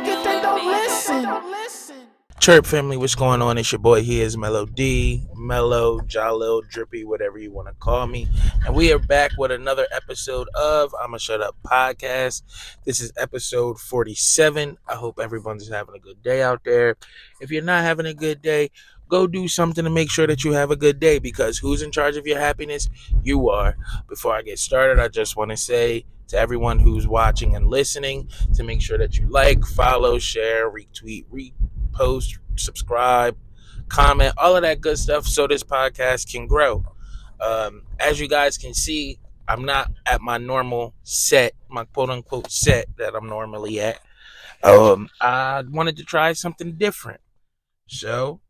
it, then don't listen. Chirp family, what's going on? It's your boy HeIsMellowD, Mellow, Jalil, Drippy, whatever you want to call me. And we are back with another episode of Ima Shut Up podcast. This is episode 47. I hope everyone's having a good day out there. If you're not having a good day, go do something to make sure that you have a good day, because who's in charge of your happiness? You are. Before I get started, I just want to say to everyone who's watching and listening to make sure that you like, follow, share, retweet, post, subscribe, comment, all of that good stuff so this podcast can grow. As you guys can see, I'm not at my normal set, my quote unquote set that I'm normally at. I wanted to try something different. So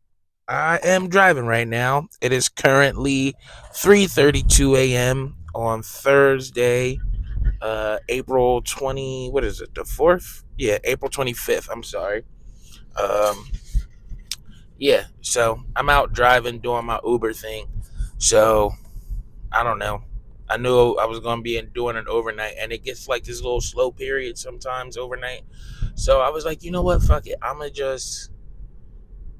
I am driving right now. It is currently 3:32 a.m. on Thursday, April 20, what is it, the 4th? Yeah, April 25th. I'm sorry. Yeah, so I'm out driving, doing my Uber thing. So I don't know. I knew I was going to be doing it overnight, and it gets like this little slow period sometimes overnight. So I was like, you know what? Fuck it. I'm going to just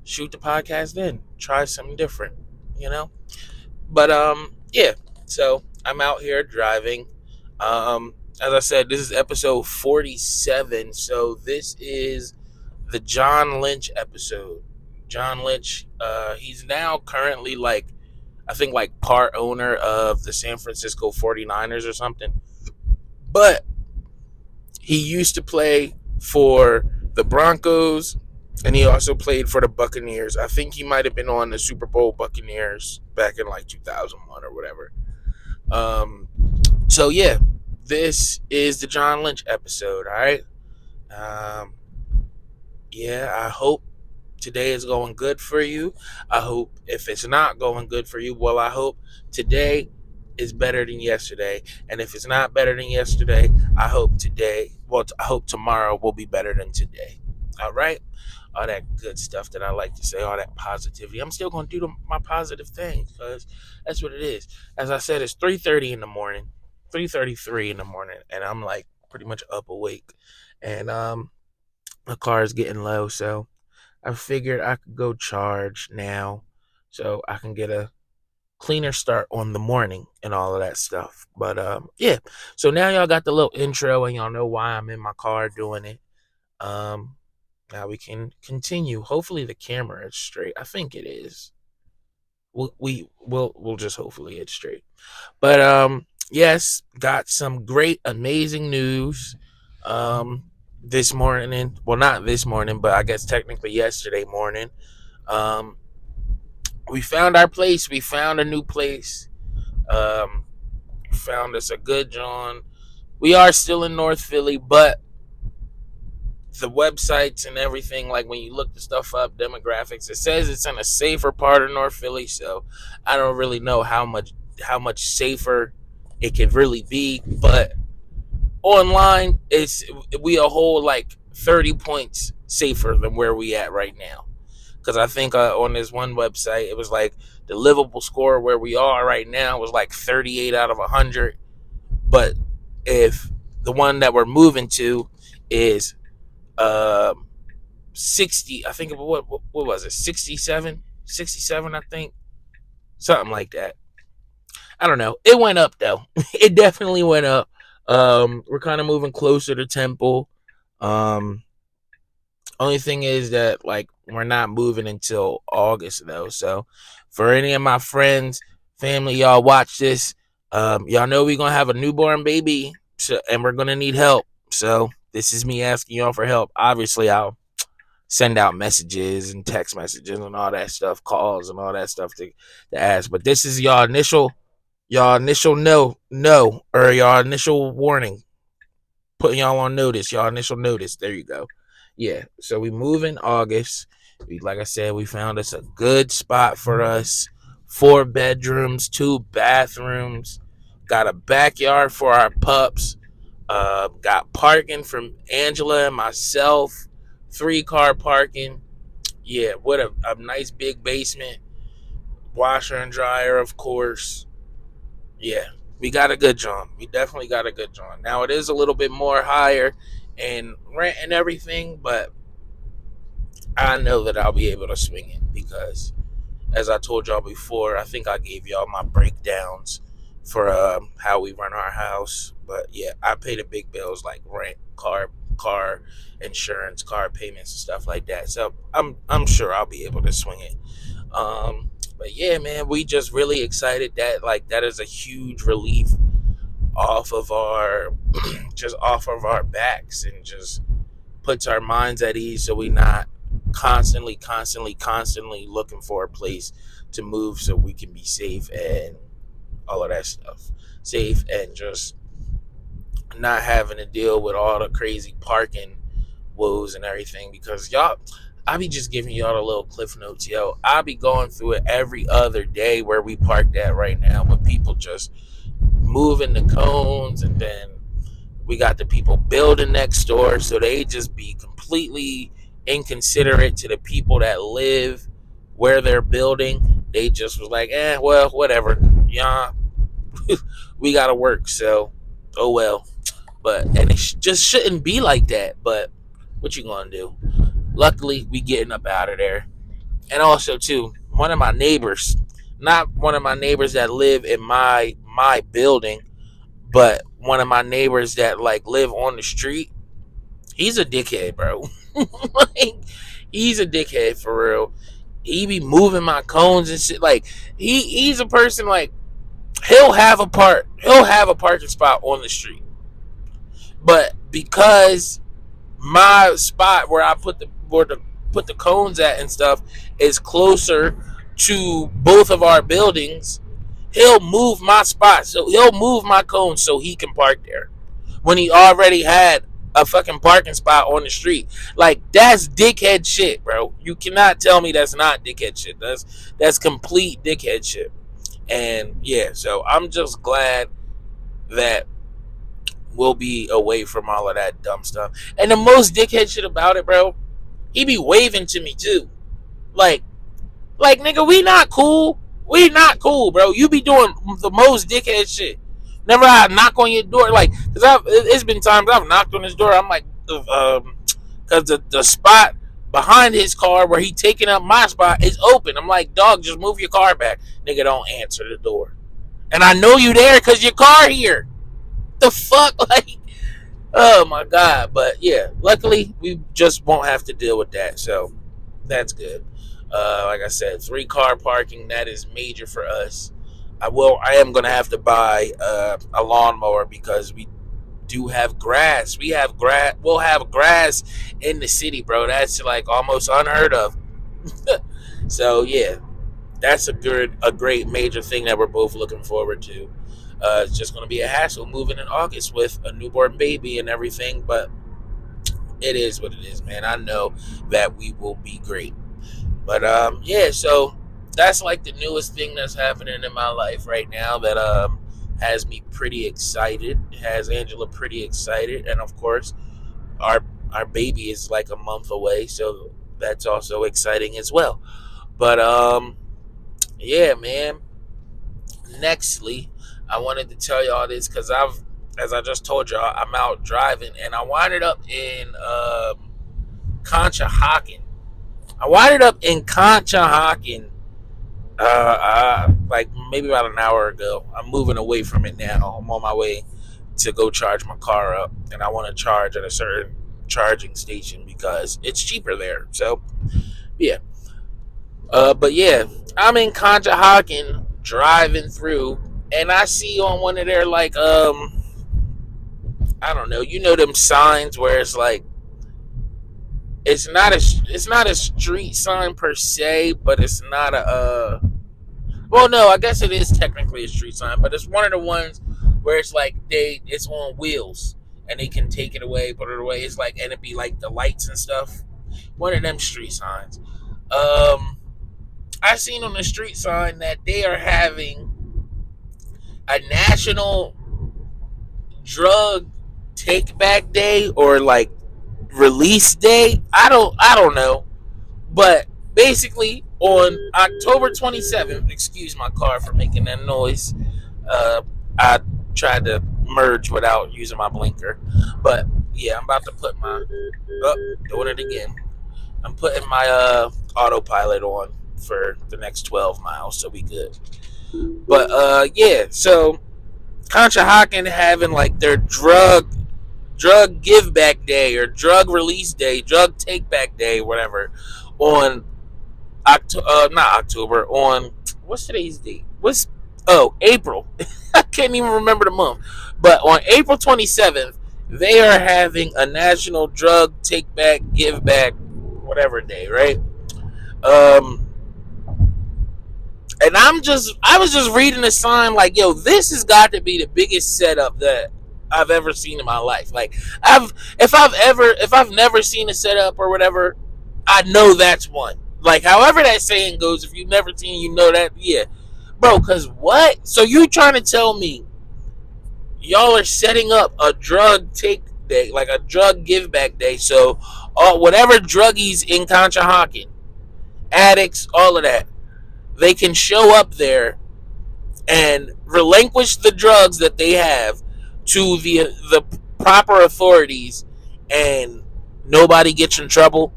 shoot the podcast then. Try something different, you know? But, yeah. So I'm out here driving. As I said, this is episode 47. So this is the John Lynch episode. John Lynch, he's now currently I think part owner of the San Francisco 49ers or something. But he used to play for the Broncos, and he also played for the Buccaneers. I think he might have been on the Super Bowl Buccaneers back in 2001 or whatever. So yeah, this is the John Lynch episode, all right? Yeah, I hope today is going good for you. I hope if it's not going good for you, well, I hope today is better than yesterday. And if it's not better than yesterday, I hope I hope tomorrow will be better than today. All right? All that good stuff that I like to say, all that positivity. I'm still going to do my positive things, because that's what it is. As I said, it's 3:30 in the morning, 3:33 in the morning, and I'm pretty much up awake. And my car is getting low, so I figured I could go charge now so I can get a cleaner start on the morning and all of that stuff. But yeah, so now y'all got the little intro and y'all know why I'm in my car doing it. Now we can continue. Hopefully the camera is straight. I think it is. We'll just hopefully it's straight. But yes, got some great amazing news. This morning, well, not this morning, but I guess technically yesterday morning, we found our place. We found a new place. Found us a good John. We are still in North Philly, but the websites and everything, like when you look the stuff up, demographics, it says it's in a safer part of North Philly. So I don't really know how much safer it could really be, but online we a whole 30 points safer than where we at right now, because I think on this one website it was the livable score where we are right now was 38 out of 100, but if the one that we're moving to is 60, I think, what was it, 67 I think, something like that. I don't know, it went up though. It definitely went up. We're kind of moving closer to Temple. Only thing is that we're not moving until August though. So for any of my friends, family, y'all watch this. Y'all know we're gonna have a newborn baby, and we're gonna need help. So this is me asking y'all for help. Obviously, I'll send out messages and text messages and all that stuff, calls and all that stuff to ask. But this is y'all initial no, or y'all initial warning, putting y'all on notice, y'all initial notice. There you go. Yeah, so we move in August. Like I said, we found us a good spot for us. 4 bedrooms, 2 bathrooms, got a backyard for our pups, got parking from Angela and myself, 3-car parking. Yeah, what a nice big basement, washer and dryer, of course. Yeah, we got a good job. We definitely got a good job. Now it is a little bit more higher and rent and everything, but I know that I'll be able to swing it because, as I told y'all before, I think I gave y'all my breakdowns for how we run our house. But yeah, I pay the big bills like rent, car insurance, car payments, and stuff like that. So I'm sure I'll be able to swing it. But yeah, man, we just really excited that like that is a huge relief off of our just off of our backs, and just puts our minds at ease, so we not constantly looking for a place to move so we can be safe and all of that stuff. Safe and just not having to deal with all the crazy parking woes and everything, because y'all, I be just giving y'all the little cliff notes, yo. I be going through it every other day where we parked at right now, with people just moving the cones, and then we got the people building next door, so they just be completely inconsiderate to the people that live where they're building. They just was like, well, whatever. Yeah, we gotta work, so oh well. But and it just shouldn't be like that. But what you gonna do? Luckily, we getting up out of there. And also, too, one of my neighbors, not one of my neighbors that live in my building, but one of my neighbors that like live on the street, he's a dickhead, bro. Like, he's a dickhead for real. He be moving my cones and shit. Like he's a person like he'll have a parking spot on the street, but because my spot where I put the cones at and stuff is closer to both of our buildings, he'll move my spot. So he'll move my cones so he can park there when he already had a fucking parking spot on the street. Like, that's dickhead shit, bro. You cannot tell me that's not dickhead shit. That's complete dickhead shit. And yeah, so I'm just glad that we'll be away from all of that dumb stuff. And the most dickhead shit about it, bro, he be waving to me too. Like nigga, we not cool. We not cool, bro. You be doing the most dickhead shit. Never I knock on your door, like, cause it's been times I've knocked on his door. I'm like, cause the spot behind his car where he taking up my spot is open. I'm like, dog, just move your car back. Nigga, don't answer the door. And I know you there cause your car here. The fuck, like, oh my god. But yeah, luckily we just won't have to deal with that. So that's good. Like I said, 3-car parking, that is major for us. I am gonna have to buy a lawnmower because we do have grass. We'll have grass in the city, bro. That's like almost unheard of. So yeah, that's a great major thing that we're both looking forward to. It's just gonna be a hassle moving in August with a newborn baby and everything, but it is what it is, man. I know that we will be great. But yeah, so that's like the newest thing that's happening in my life right now that has me pretty excited. Has Angela pretty excited, and of course, our baby is like a month away, so that's also exciting as well. But yeah, man. Nextly, I wanted to tell y'all this because as I just told y'all, I'm out driving, and I winded up in Conshohocken. I winded up in Conshohocken like maybe about an hour ago. I'm moving away from it now. I'm on my way to go charge my car up, and I want to charge at a certain charging station because it's cheaper there. So yeah. But yeah, I'm in Conshohocken driving through, and I see on one of their like I don't know, you know them signs where it's like it's not a street sign per se, but it's not a well, no, I guess it is technically a street sign, but it's one of the ones where it's like it's on wheels and they can take it away, put it away. It's like, and it be like the lights and stuff. One of them street signs. I seen on the street sign that they are having a national drug take back day or like release day. I don't know. But basically on October 27th, excuse my car for making that noise. I tried to merge without using my blinker. But Yeah, I'm about to put my doing it again. I'm putting my autopilot on for the next 12 miles, so we good. But yeah, so Conshohocken having like their drug give back day or drug release day, drug take back day, whatever, on not October, on what's today's date? April. I can't even remember the month. But on April 27th, they are having a national drug take back, give back, whatever day, right? Um, and I was just reading a sign like, yo, this has got to be the biggest setup that I've ever seen in my life. Like, if I've never seen a setup or whatever, I know that's one. Like, however that saying goes, if you've never seen, you know that, yeah, bro. Cause what? So you trying to tell me y'all are setting up a drug take day, like a drug give back day? So, whatever druggies in Conshohocken, addicts, all of that, they can show up there and relinquish the drugs that they have to the proper authorities, and nobody gets in trouble.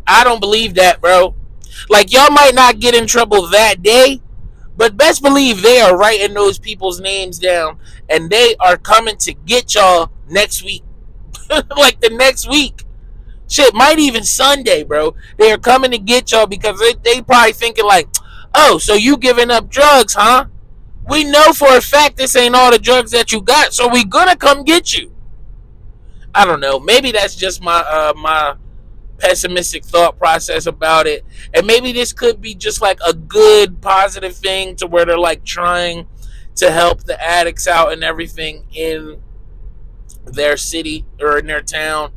I don't believe that, bro. Like, y'all might not get in trouble that day, but best believe they are writing those people's names down, and they are coming to get y'all next week. Like the next week. Shit, might even Sunday, bro. They are coming to get y'all because they probably thinking like, oh, so you giving up drugs, huh? We know for a fact this ain't all the drugs that you got, so we gonna come get you. I don't know. Maybe that's just my pessimistic thought process about it, and maybe this could be just like a good positive thing to where they're like trying to help the addicts out and everything in their city or in their town.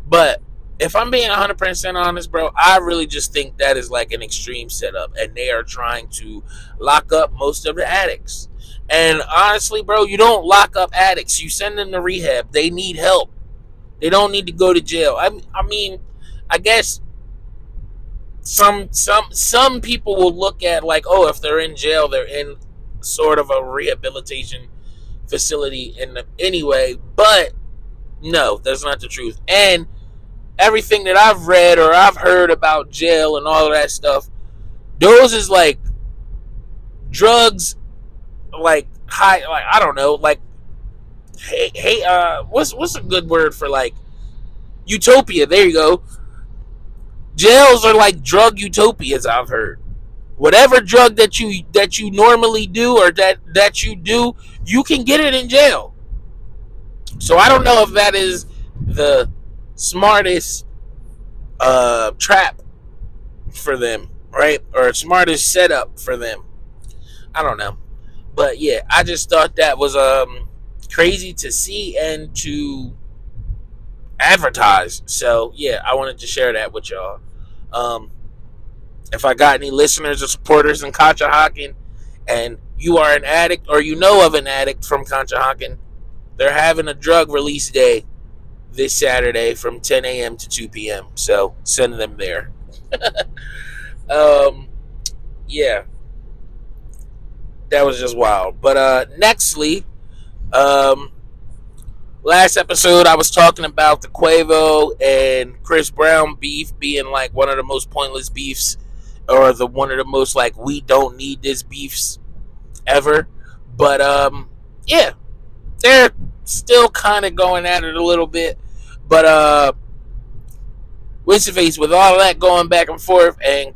But if I'm being 100% honest, bro, I really just think that is like an extreme setup, and they are trying to lock up most of the addicts. And honestly, bro, you don't lock up addicts. You send them to rehab. They need help. They don't need to go to jail. I mean, I guess some people will look at like, oh, if they're in jail, they're in sort of a rehabilitation facility anyway. But no, that's not the truth. And everything that I've read or I've heard about jail and all of that stuff, those is like drugs, like high, like I don't know, like what's a good word for like utopia? There you go. Jails are like drug utopias. I've heard. Whatever drug that you normally do or that you do, you can get it in jail. So I don't know if that is the smartest trap for them, right? Or smartest setup for them. I don't know. But yeah, I just thought that was crazy to see and to advertise. So yeah, I wanted to share that with y'all. If I got any listeners or supporters in Conshohocken and you are an addict or you know of an addict from Conshohocken, they're having a drug release day this Saturday from 10 a.m. to 2 p.m. So send them there. Yeah, that was just wild. But nextly, last episode I was talking about the Quavo and Chris Brown beef being like one of the most pointless beefs, or the one of the most like we don't need this beefs ever. But yeah, they're still kind of going at it a little bit. But what's the face with all of that going back and forth, and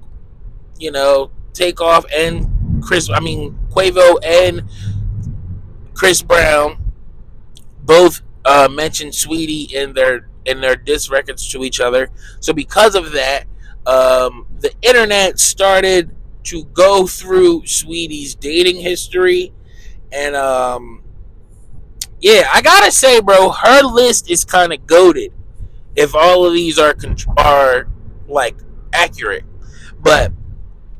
Takeoff and Quavo and Chris Brown both mentioned Saweetie in their diss records to each other. So because of that, the internet started to go through Saweetie's dating history, and yeah, I gotta say, bro, her list is kind of goated. If all of these are like accurate, but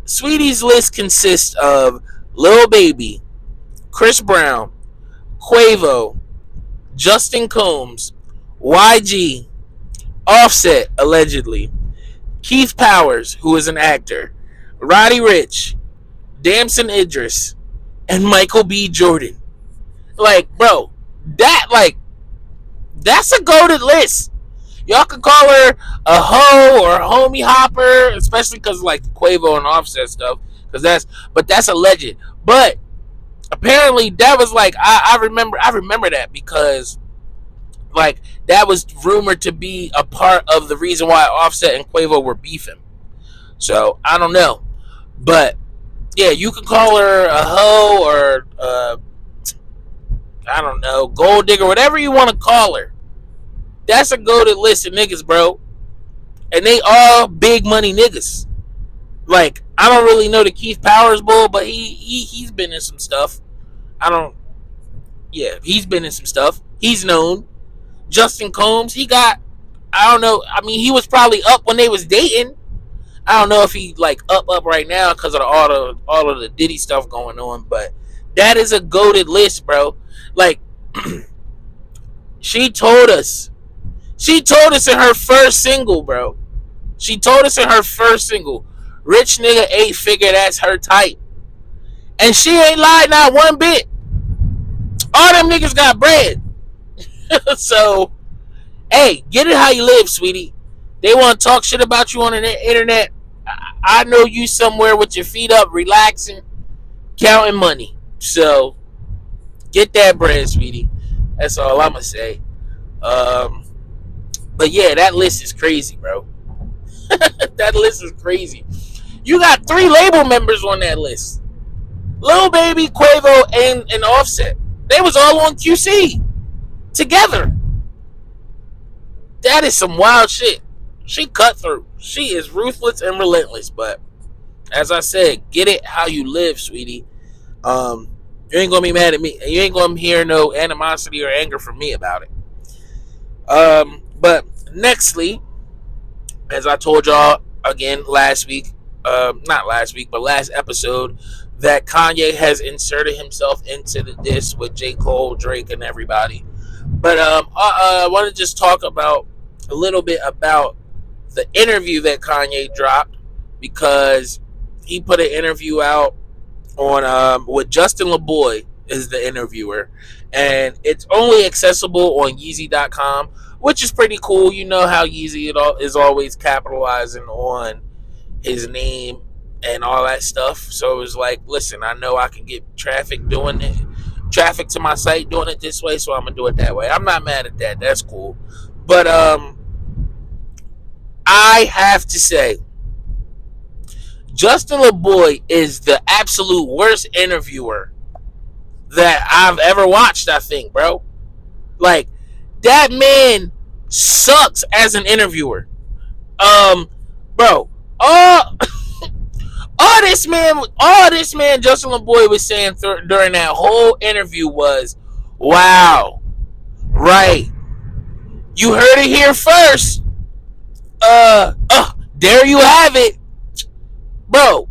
Saweetie's list consists of Lil Baby, Chris Brown, Quavo, Justin Combs, YG, Offset, allegedly, Keith Powers, who is an actor, Roddy Ricch, Damson Idris, and Michael B. Jordan. Like, bro, That's a goated list. Y'all could call her a hoe or a homie hopper, especially because like Quavo and Offset stuff. But that's alleged. But apparently that was like I remember that because like that was rumored to be a part of the reason why Offset and Quavo were beefing. So I don't know, but yeah, you can call her a hoe or I don't know, gold digger, whatever you want to call her. That's a goated list of niggas, bro, and they all big money niggas. Like I don't really know the Keith Powers bull, but he's been in some stuff. I don't. Yeah, he's been in some stuff. He's known. Justin Combs, he got. I don't know. I mean, he was probably up when they was dating. I don't know if he like up right now because of all of the Diddy stuff going on. But that is a goated list, bro. Like she told us. She told us in her first single, bro. She told us in her first single, rich nigga 8-figure, that's her type. And she ain't lied not one bit. All them niggas got bread. So, hey, get it how you live, sweetie. They want to talk shit about you on the internet. I know you somewhere with your feet up, relaxing, counting money. So, get that bread, sweetie. That's all I'm going to say. But yeah, that list is crazy, bro. That list is crazy. You got 3 label members on that list. Lil Baby, Quavo, and Offset. They was all on QC together. That is some wild shit. She cut through. She is ruthless and relentless. But as I said, get it how you live, sweetie. You ain't gonna be mad at me. You ain't gonna hear no animosity or anger from me about it. But nextly, as I told y'all again last week, not last week, but last episode, that Kanye has inserted himself into the diss with J. Cole, Drake, and everybody. But I want to just talk about a little bit about the interview that Kanye dropped, because he put an interview out on with Justin Laboy is the interviewer, and it's only accessible on Yeezy.com, which is pretty cool. You know how Yeezy is always capitalizing on his name and all that stuff. So it was like, listen, I know I can get traffic to my site doing it this way, so I'm gonna do it that way. I'm not mad at that. That's cool. But I have to say, Justin Laboy is the absolute worst interviewer that I've ever watched, I think, bro. Like, that man sucks as an interviewer. Bro, all this man Justin Laboy was saying during that whole interview was, wow, right, you heard it here first. There you have it. Bro,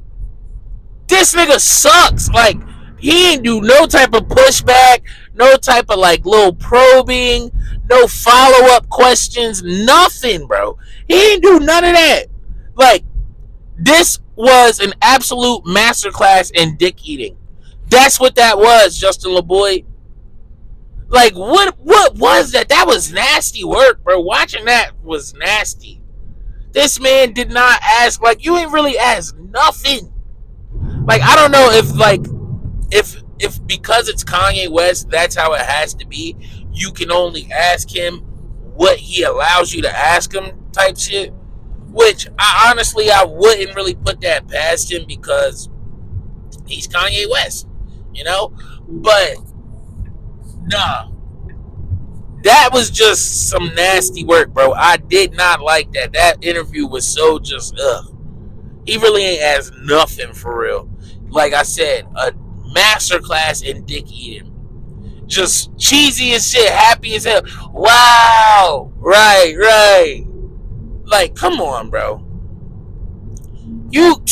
this nigga sucks. Like, he ain't do no type of pushback, no type of like little probing, no follow-up questions, nothing, bro. He ain't do none of that. Like, this was an absolute masterclass in dick eating. That's what that was, Justin Laboy. Like, what was that? That was nasty work, bro. Watching that was nasty. This man did not ask, like, you ain't really asked nothing. Like, I don't know if because it's Kanye West, that's how it has to be. You can only ask him what he allows you to ask him type shit. Which, I wouldn't really put that past him because he's Kanye West, you know? But, nah. That was just some nasty work, bro. I did not like that. That interview was so just, ugh. He really ain't asked nothing for real. Like I said, a masterclass in dick eating. Just cheesy as shit, happy as hell. Wow. Right. Like, come on, bro. You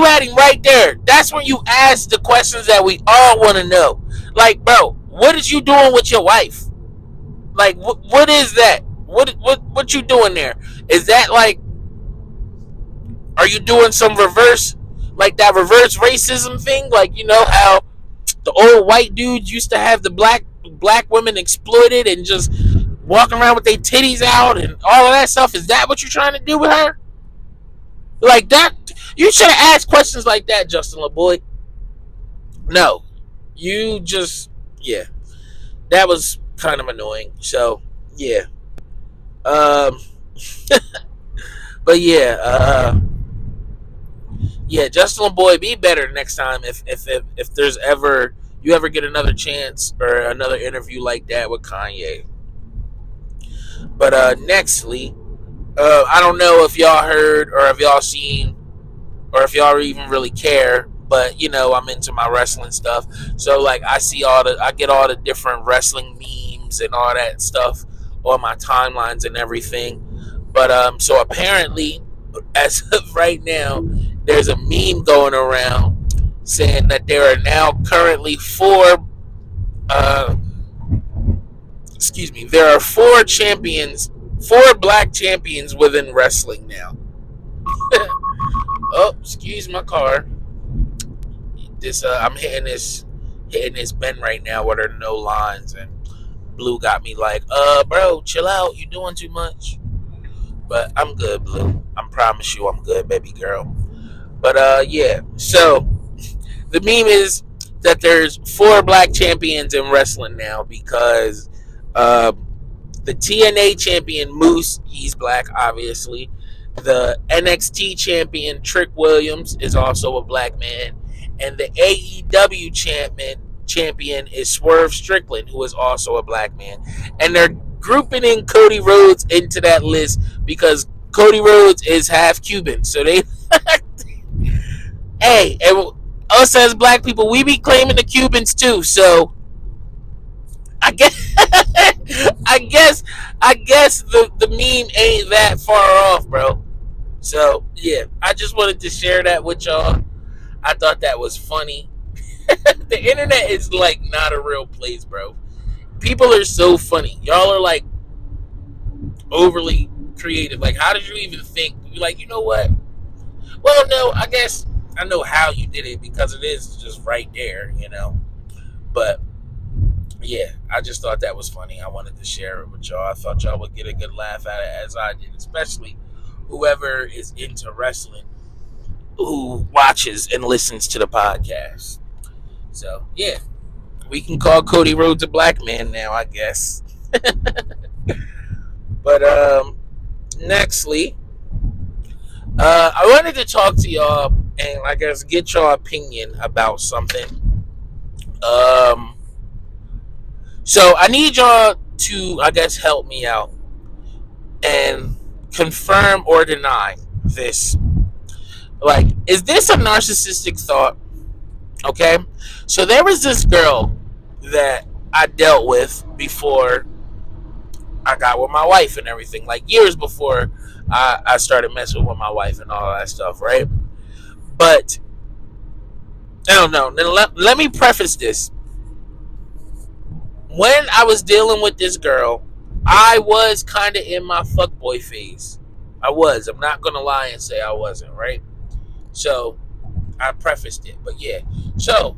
had him right there. That's when you ask the questions that we all want to know. Like, bro, what is you doing with your wife? Like, what is that? What you doing there? Is that like, are you doing some reverse, like that reverse racism thing? Like, you know how the old white dudes used to have the black women exploited and just walking around with their titties out and all of that stuff. Is that what you're trying to do with her? Like that? You should have asked questions like that, Justin Laboy. No, you just that was kind of annoying. So yeah, um, but Justin Laboy, be better next time. If there's ever you ever get another chance or another interview like that with Kanye. But nextly, I don't know if y'all heard or if y'all seen or if y'all even really care, but I'm into my wrestling stuff. So like I get all the different wrestling memes and all that stuff on my timelines and everything. But so apparently, as of right now, there's a meme going around saying that there are now currently there are four black champions within wrestling now. Oh, excuse my car. I'm hitting this bend right now where there are no lines, and Blue got me like, bro, chill out, you doing too much. But I'm good, Blue. I promise you I'm good, baby girl. But so the meme is that there's four black champions in wrestling now because the TNA champion Moose, he's black, obviously. The NXT champion Trick Williams is also a black man, and the AEW champion is Swerve Strickland, who is also a black man. And they're grouping in Cody Rhodes into that list because Cody Rhodes is half Cuban. So they, hey, and us as black people, we be claiming the Cubans too. So I guess the meme ain't that far off, bro. So yeah, I just wanted to share that with y'all. I thought that was funny. The internet is like not a real place, bro. People are so funny. Y'all are like overly creative. Like, how did you even think? You're like, you know what? Well, no, I guess I know how you did it because it is just right there, But yeah, I just thought that was funny. I wanted to share it with y'all. I thought y'all would get a good laugh at it as I did, especially whoever is into wrestling who watches and listens to the podcast. So yeah, we can call Cody Rhodes a black man now, I guess. But nextly, I wanted to talk to y'all and I guess get your opinion about something. So I need y'all to, I guess, help me out and confirm or deny this. Like, is this a narcissistic thought? Okay, so there was this girl that I dealt with before I got with my wife and everything, like years before I started messing with my wife and all that stuff, right? But I don't know. Let me preface this. When I was dealing with this girl, I was kind of in my fuckboy phase. I was. I'm not going to lie and say I wasn't, right? So I prefaced it. But yeah. So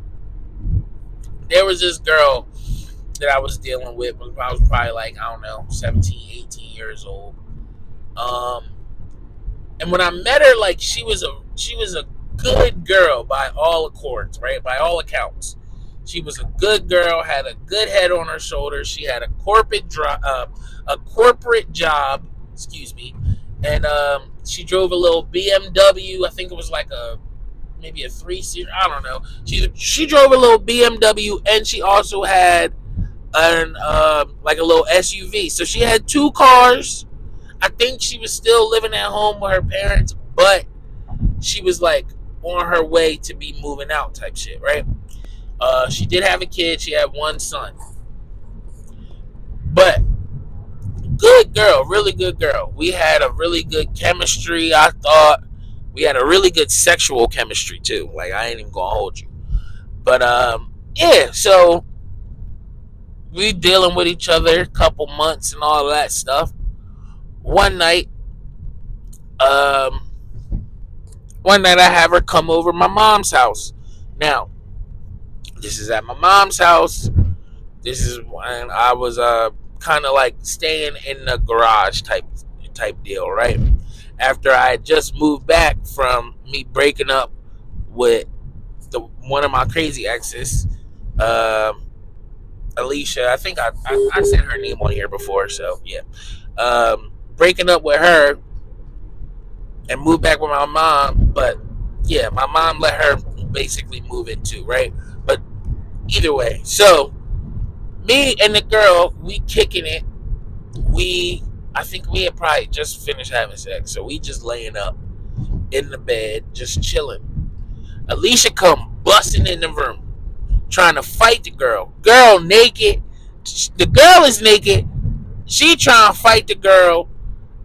there was this girl that I was dealing with. I was probably like, I don't know, 17, 18 years old. And when I met her, like, she was a good girl by all accords, right? By all accounts. She was a good girl, had a good head on her shoulders. She had a corporate job, and she drove a little BMW. I think it was like maybe a 3-seater. I don't know. She drove a little BMW, and she also had like a little SUV. So she had 2 cars. I think she was still living at home with her parents, but she was like on her way to be moving out type shit, right? She did have a kid. She had 1 son. But good girl, really good girl. We had a really good chemistry, I thought. We had a really good sexual chemistry too. Like, I ain't even gonna hold you. But yeah, so we dealing with each other a couple months and all that stuff. One night I have her come over to my mom's house. Now, this is at my mom's house. This is when I was kind of like staying in the garage type deal, right? After I had just moved back from me breaking up with one of my crazy exes, Alicia. I think I said her name on here before, so yeah. Breaking up with her and moved back with my mom, but yeah, my mom let her basically move in too, right? But either way, so me and the girl, we kicking it. I think we had probably just finished having sex, so we just laying up in the bed, just chilling. Alicia come busting in the room, trying to fight the girl. Girl naked. The girl is naked. She trying to fight the girl.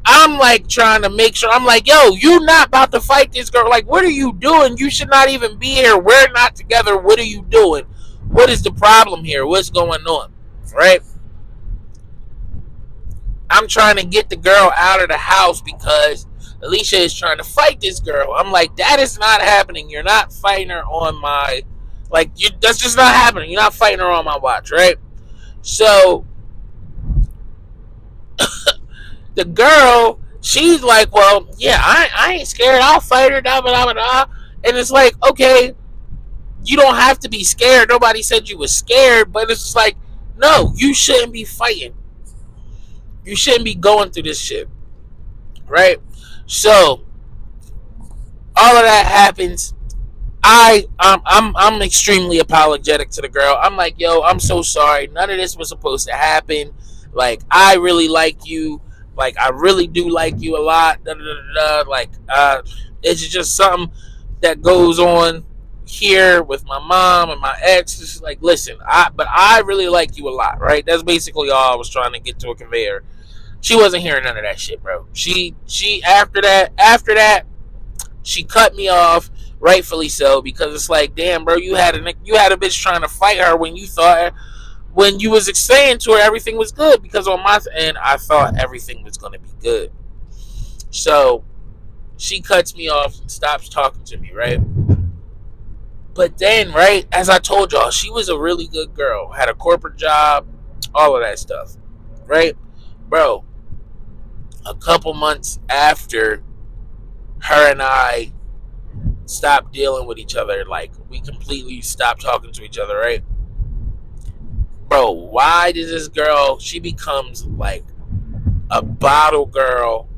I'm like trying to make sure. I'm like, yo, you not about to fight this girl. Like, what are you doing? You should not even be here. We're not together. What are you doing? What is the problem here? What's going on? Right? I'm trying to get the girl out of the house because Alicia is trying to fight this girl. I'm like, that is not happening. You're not fighting her on my, like, that's just not happening. You're not fighting her on my watch, right? So the girl, she's like, well, yeah, I ain't scared. I'll fight her, da, da, da, da. And it's like, okay, you don't have to be scared. Nobody said you were scared, but it's just like, no, you shouldn't be fighting. You shouldn't be going through this shit, right? So all of that happens. I'm extremely apologetic to the girl. I'm like, yo, I'm so sorry. None of this was supposed to happen. Like, I really like you. Like, I really do like you a lot. Da, da, da, da. Like, it's just something that goes on here with my mom and my ex. It's like, listen, but I really like you a lot, right? That's basically all I was trying to get to a conveyor. She wasn't hearing none of that shit, bro. She after that, she cut me off, rightfully so, because it's like, damn, bro, you had a bitch trying to fight her when you was saying to her everything was good, because on my end I thought everything was gonna be good. So she cuts me off and stops talking to me, right? But then, right, as I told y'all, she was a really good girl, had a corporate job, all of that stuff, right? Bro, a couple months after her and I stopped dealing with each other, like, we completely stopped talking to each other, right? Bro, why does this girl, she becomes like a bottle girl,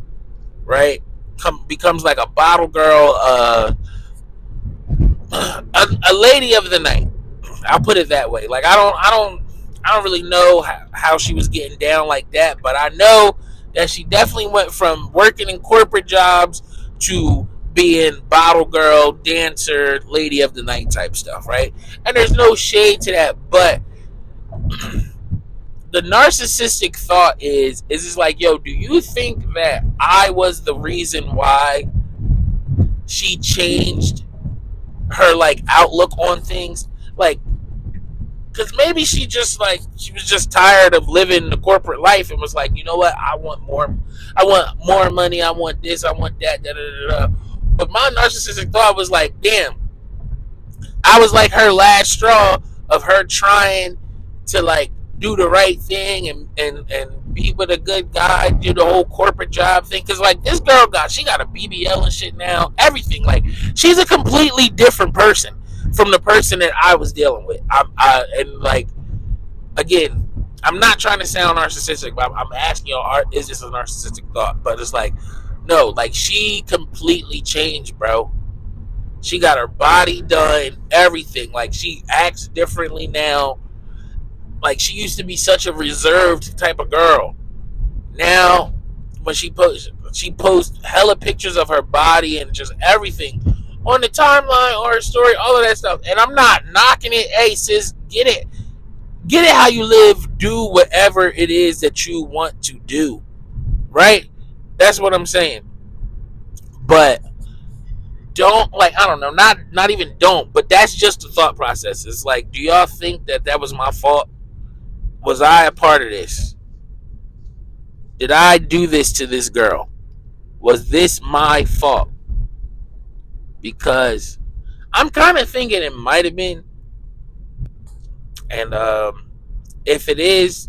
right? Becomes like a bottle girl, a lady of the night. I'll put it that way. Like, I don't really know how she was getting down like that, but I know that she definitely went from working in corporate jobs to being bottle girl, dancer, lady of the night type stuff, right? And there's no shade to that, but the narcissistic thought is just like, yo, do you think that I was the reason why she changed her, like, outlook on things? Like, because maybe she was just tired of living the corporate life and was like, you know what, I want more money, I want this, I want that, da, da, da, da. But my narcissistic thought was like, damn, I was like her last straw of her trying to, like, do the right thing and be with a good guy, do the whole corporate job thing. Because, like, this girl she got a BBL and shit now, everything. Like, she's a completely different person from the person that I was dealing with. And, like, again, I'm not trying to sound narcissistic, but I'm asking y'all, is this a narcissistic thought? But it's like, no, like, she completely changed, bro. She got her body done, everything. Like, she acts differently now. Like, she used to be such a reserved type of girl. Now, when she posts hella pictures of her body and just everything on the timeline or her story, all of that stuff. And I'm not knocking it. Hey, sis, get it how you live. Do whatever it is that you want to do, right? That's what I'm saying. But don't, like, I don't know, not even don't, but that's just the thought process. It's like, do y'all think that was my fault? Was I a part of this? Did I do this to this girl? Was this my fault? Because I'm kind of thinking it might have been. And if it is,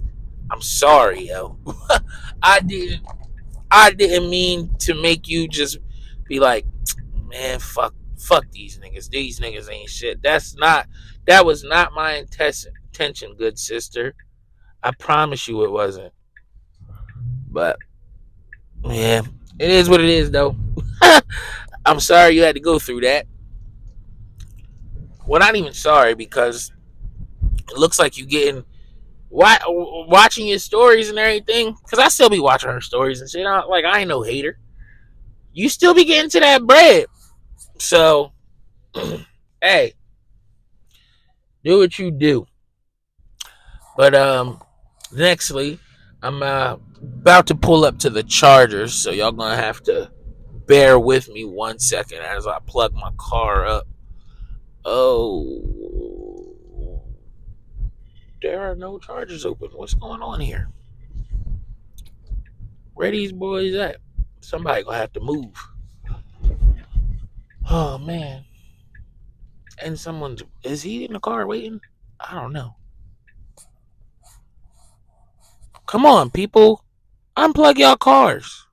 I'm sorry, yo. I didn't I didn't mean to make you just be like, man, fuck these niggas. These niggas ain't shit. That was not my intention, good sister. I promise you it wasn't. But yeah, it is what it is though. I'm sorry you had to go through that. Well, not even sorry because it looks like you getting watching your stories and everything. Because I still be watching her stories and shit. I ain't no hater. You still be getting to that bread. So, hey, do what you do. But nextly, I'm about to pull up to the Chargers, so y'all gonna have to bear with me 1 second as I plug my car up. Oh, there are no Chargers open. What's going on here? Where these boys at? Somebody gonna have to move. Oh man. And is he in the car waiting? I don't know. Come on, people. Unplug y'all cars.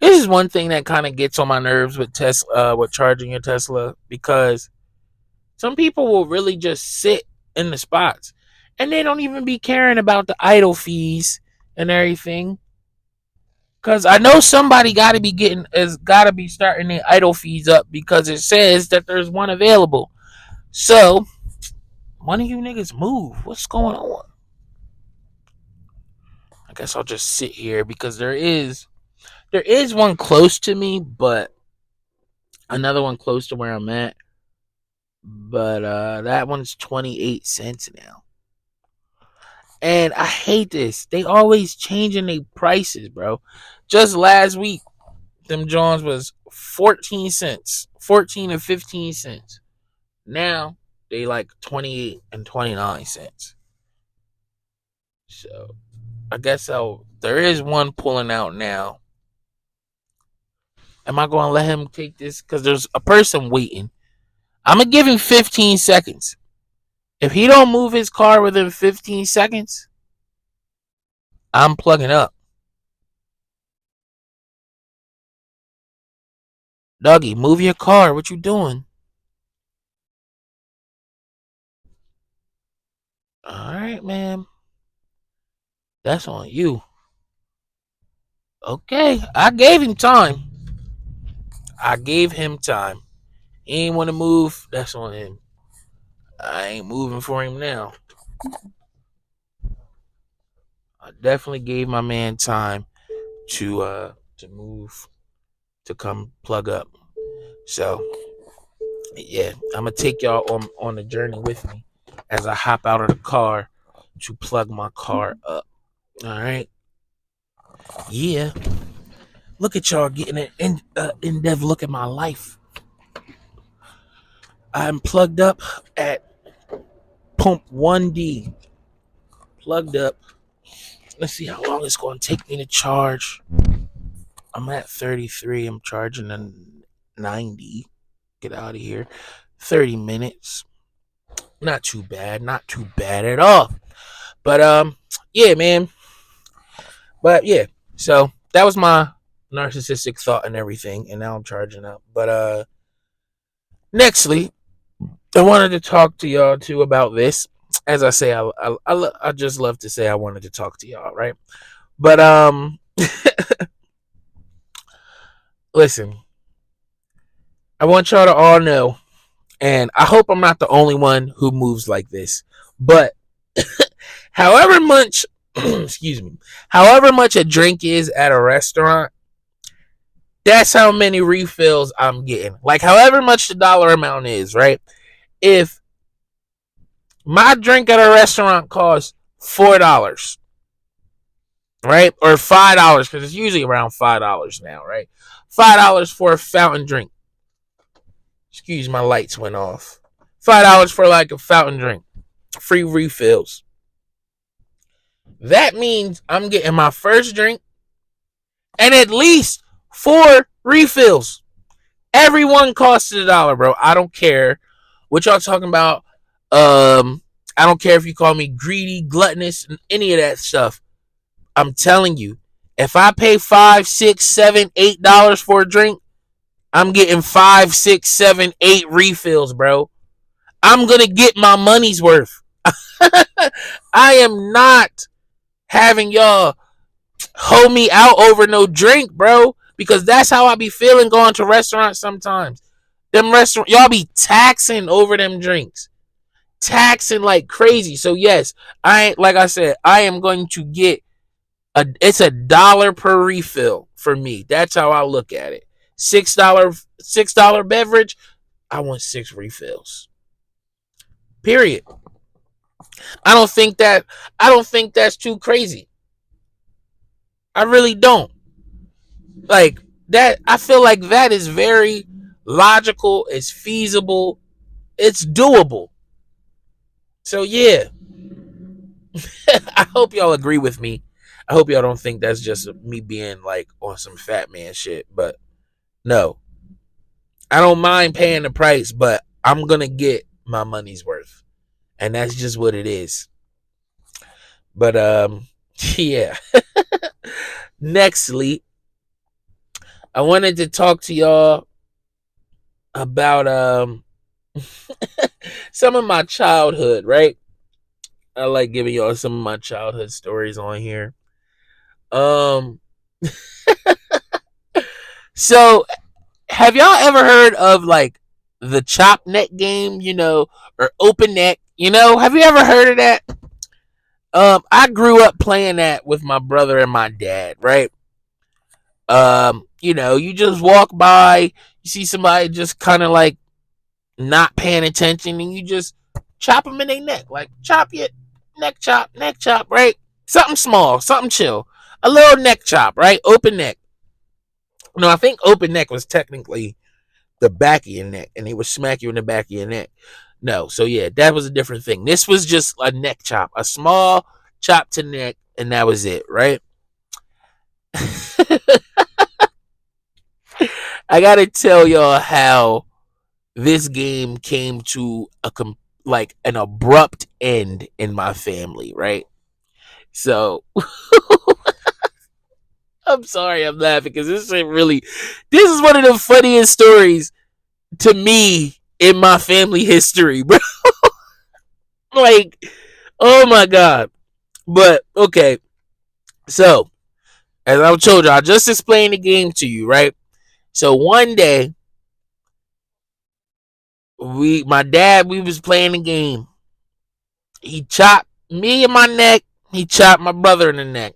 This is one thing that kind of gets on my nerves with Tesla, with charging your Tesla, because some people will really just sit in the spots and they don't even be caring about the idle fees and everything. Because I know somebody got to be starting the idle fees up because it says that there's one available. So, one of you niggas move. What's going on? I guess I'll just sit here because there is one close to me, but another one close to where I'm at. But that one's 28 cents now. And I hate this. They always changing their prices, bro. Just last week, them Johns was 14 cents, 14 and 15 cents. Now they like 28 and 29 cents. So I guess there is one pulling out now. Am I going to let him take this? Because there's a person waiting. I'm going to give him 15 seconds. If he don't move his car within 15 seconds, I'm plugging up. Dougie, move your car. What you doing? All right, man. That's on you. Okay, I gave him time. He ain't want to move. That's on him. I ain't moving for him now. I definitely gave my man time to move, to come plug up. So yeah, I'm gonna take y'all on the journey with me as I hop out of the car to plug my car up. All right. Yeah. Look at y'all getting an in-depth look at my life. I'm plugged up at pump 1D. Plugged up. Let's see how long it's going to take me to charge. I'm at 33. I'm charging a 90. Get out of here. 30 minutes. Not too bad. Not too bad at all. But yeah, man. But yeah. So that was my narcissistic thought and everything. And now I'm charging up. But nextly, I wanted to talk to y'all too about this. As I say, I just love to say I wanted to talk to y'all, right? But listen, I want y'all to all know, and I hope I'm not the only one who moves like this. But however much, excuse me, however much a drink is at a restaurant, that's how many refills I'm getting. Like however much the dollar amount is, right? If my drink at a restaurant costs $4, right? Or $5, because it's usually around $5 now, right? $5 for a fountain drink. Excuse, my lights went off. $5 for like a fountain drink. Free refills. That means I'm getting my first drink and at least 4 refills. Everyone costs $1, bro. I don't care what y'all talking about. I don't care if you call me greedy, gluttonous, any of that stuff. I'm telling you, if I pay $5, $6, $7, $8 for a drink, I'm getting 5, 6, 7, 8 refills, bro. I'm gonna get my money's worth. I am not having y'all hold me out over no drink, bro. Because that's how I be feeling going to restaurants sometimes. Them restaurant y'all be taxing over them drinks. Taxing like crazy. So yes, like I said, I am going to get it's $1 per refill for me. That's how I look at it. $6 beverage, I want 6 refills. Period. I don't think that's too crazy. I really don't. Like that, I feel like that is very logical, it's feasible, it's doable. So yeah, I hope y'all agree with me. I hope y'all don't think that's just me being like on some fat man shit, but no. I don't mind paying the price, but I'm going to get my money's worth. And that's just what it is. But yeah. Nextly, I wanted to talk to y'all about some of my childhood, right? I like giving y'all some of my childhood stories on here. So have y'all ever heard of like the chop neck game, or open neck? Have you ever heard of that? I grew up playing that with my brother and my dad, right? You just walk by, you see somebody just kind of like not paying attention, and you just chop them in their neck, like chop your neck chop, right? Something small, something chill, a little neck chop, right? Open neck. No, I think open neck was technically the back of your neck, and he would smack you in the back of your neck. No, so yeah, that was a different thing. This was just a neck chop, a small chop to neck, and that was it, right? I gotta tell y'all how this game came to like an abrupt end in my family, right? So I'm sorry I'm laughing because this is one of the funniest stories to me in my family history, bro. Like, oh my god. But okay, so as I told you, I just explained the game to you, right? So one day, we was playing the game. He chopped me in my neck. He chopped my brother in the neck.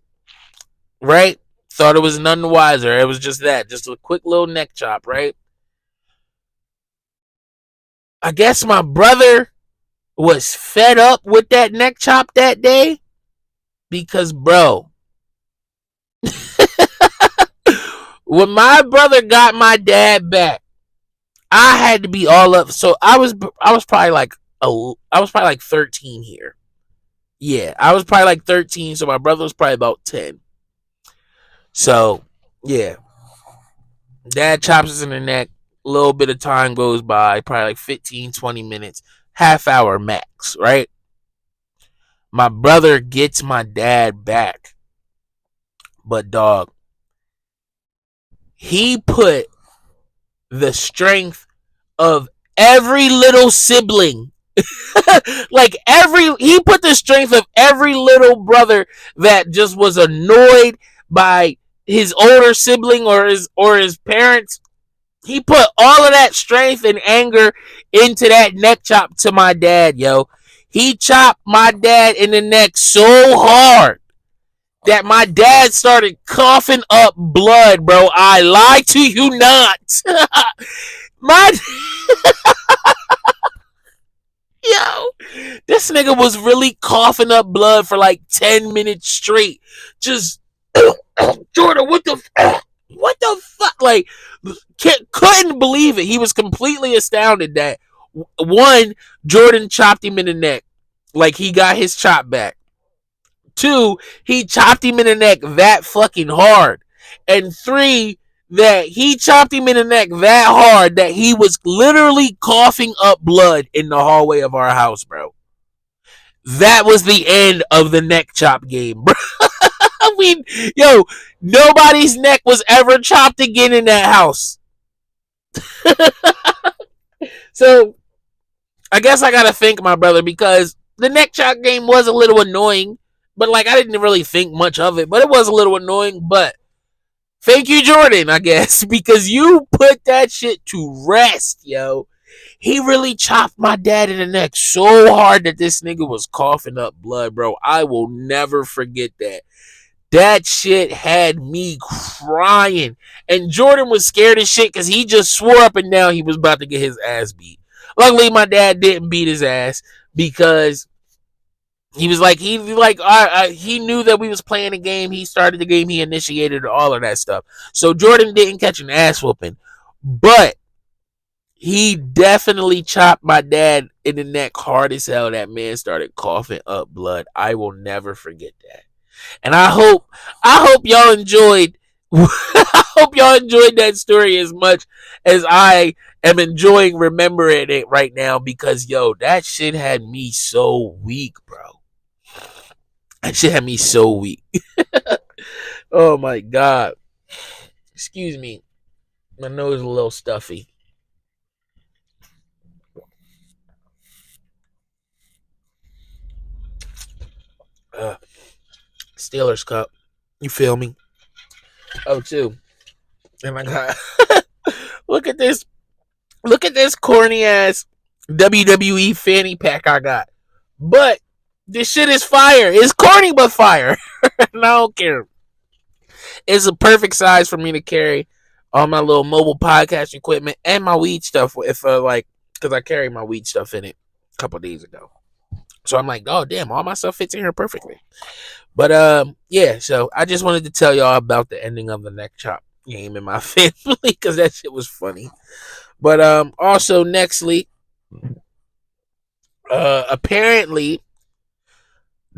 Right? Thought it was none the wiser. It was just that, just a quick little neck chop, right? I guess my brother was fed up with that neck chop that day because, bro, when my brother got my dad back, I had to be all up. So I was probably like 13 here. Yeah, I was probably like 13, so my brother was probably about 10. So, yeah. Dad chops us in the neck. A little bit of time goes by, probably like 15, 20 minutes, half hour max, right? My brother gets my dad back. But, dog, he put the strength of every little sibling. He put the strength of every little brother that just was annoyed by his older sibling or his parents. He put all of that strength and anger into that neck chop to my dad, yo. He chopped my dad in the neck so hard that my dad started coughing up blood, bro. I lie to you not. my Yo, this nigga was really coughing up blood for like 10 minutes straight. Just, Jordan, what the fuck? Like, couldn't believe it. He was completely astounded that, one, Jordan chopped him in the neck. Like, he got his chop back. 2, he chopped him in the neck that fucking hard. And 3, that he chopped him in the neck that hard that he was literally coughing up blood in the hallway of our house, bro. That was the end of the neck chop game, bro. I mean, yo, nobody's neck was ever chopped again in that house. So I guess I gotta thank my brother because the neck chop game was a little annoying, but like I didn't really think much of it, but it was a little annoying. But thank you, Jordan, I guess, because you put that shit to rest, yo. He really chopped my dad in the neck so hard that this nigga was coughing up blood, bro. I will never forget that. That shit had me crying. And Jordan was scared as shit because he just swore up and down he was about to get his ass beat. Luckily, my dad didn't beat his ass because he was like, he knew that we was playing a game. He started the game. He initiated all of that stuff. So Jordan didn't catch an ass whooping. But he definitely chopped my dad in the neck hard as hell. That man started coughing up blood. I will never forget that. And I hope y'all enjoyed I hope y'all enjoyed that story as much as I am enjoying remembering it right now because yo, that shit had me so weak, bro. That shit had me so weak. Oh my god. Excuse me. My nose is a little stuffy. Steelers Cup. You feel me? Oh, too. And I got look at this corny ass WWE fanny pack I got. But this shit is fire. It's corny but fire. And I don't care. It's a perfect size for me to carry all my little mobile podcast equipment and my weed stuff. If because I carried my weed stuff in it a couple days ago. So I'm like, oh damn, all my stuff fits in here perfectly. But yeah. So I just wanted to tell y'all about the ending of the neck chop game in my family because that shit was funny. But also nextly, apparently,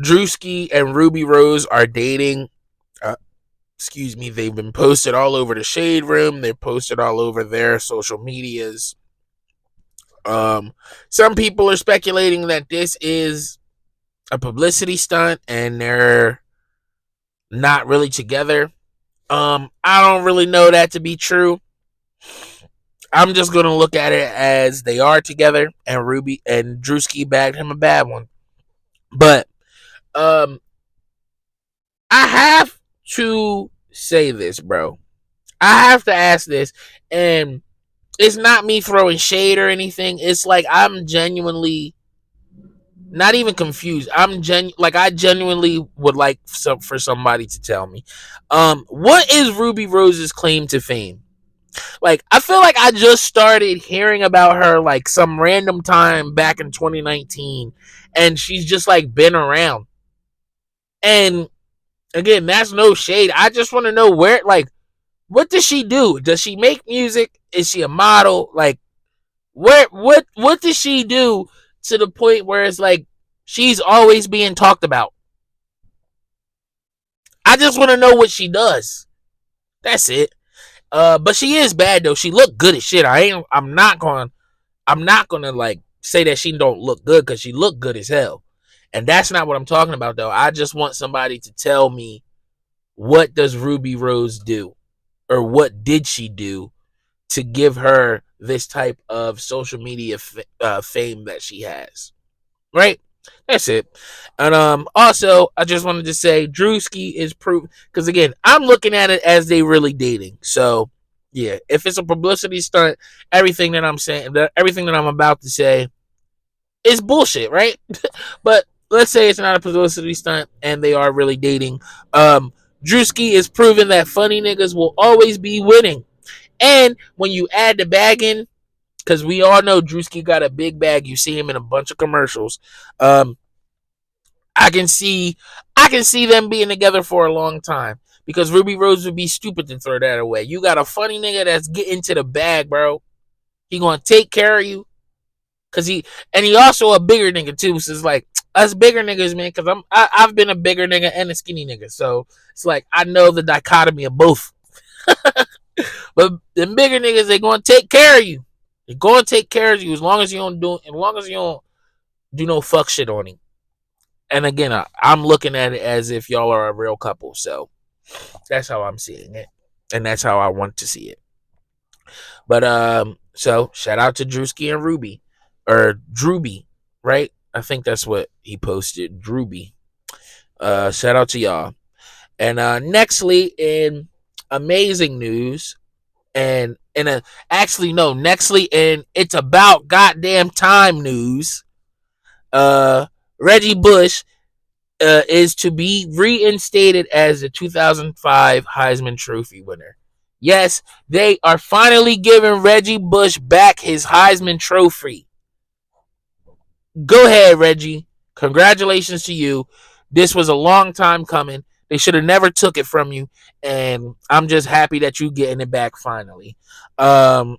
Drewski and Ruby Rose are dating. Excuse me, they've been posted all over the Shade Room. They're posted all over their social medias. Some people are speculating that this is a publicity stunt and they're not really together. I don't really know that to be true. I'm just gonna look at it as they are together, and Ruby and Drewski bagged him a bad one. But I have to say this, bro. I have to ask this, and it's not me throwing shade or anything. It's like I'm genuinely not even confused. I genuinely would like for somebody to tell me, what is Ruby Rose's claim to fame? Like, I feel like I just started hearing about her like some random time back in 2019, and she's just like been around. And again, that's no shade. I just want to know where, like, what does she do? Does she make music? Is she a model? Like, what does she do to the point where it's like she's always being talked about? I just want to know what she does. That's it. But she is bad though. She looked good as shit. I'm not gonna like say that she don't look good because she looked good as hell. And that's not what I'm talking about though. I just want somebody to tell me, what does Ruby Rose do? Or what did she do to give her this type of social media fame that she has? Right? That's it. And also, I just wanted to say Drewski is proof, because again, I'm looking at it as they really dating. So yeah, if it's a publicity stunt, everything that I'm about to say is bullshit, right? But let's say it's not a publicity stunt and they are really dating. Drewski is proving that funny niggas will always be winning. And when you add the bag in, because we all know Drewski got a big bag. You see him in a bunch of commercials. I can see them being together for a long time, because Ruby Rose would be stupid to throw that away. You got a funny nigga that's getting to the bag, bro. He gonna take care of you, cause he also a bigger nigga too. So it's like us bigger niggas, man. Cause I've been a bigger nigga and a skinny nigga, so it's like I know the dichotomy of both. But the bigger niggas, they gonna take care of you. They're gonna take care of you as long as you don't do no fuck shit on him. And again, I'm looking at it as if y'all are a real couple. So that's how I'm seeing it, and that's how I want to see it. But so shout out to Drewski and Ruby, or Drubi, right? I think that's what he posted, Drubi. Shout out to y'all. And nextly, in amazing news, and in a actually no, nextly in it's about goddamn time news. Reggie Bush is to be reinstated as the 2005 Heisman Trophy winner. Yes, they are finally giving Reggie Bush back his Heisman Trophy. Go ahead, Reggie. Congratulations to you. This was a long time coming. They should have never took it from you, and I'm just happy that you getting it back finally. Um,